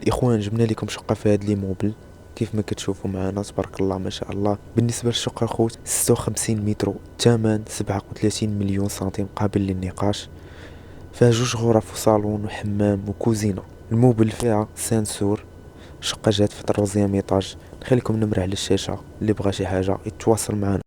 الاخوان جبنا لكم شقه في هذا لي موبل كيف ما كتشوفوا معنا تبارك الله ما شاء الله. بالنسبه للشقه خوت 56 متر، ثمن 37 مليون سنتيم قابل للنقاش. فيها جوج غرف وصالون وحمام وكوزينه. الموبل فيها سانسور. شقه جات في التروزيام ايطاج. نخليكم نمر على الشاشه اللي بغى شي حاجه يتواصل معنا.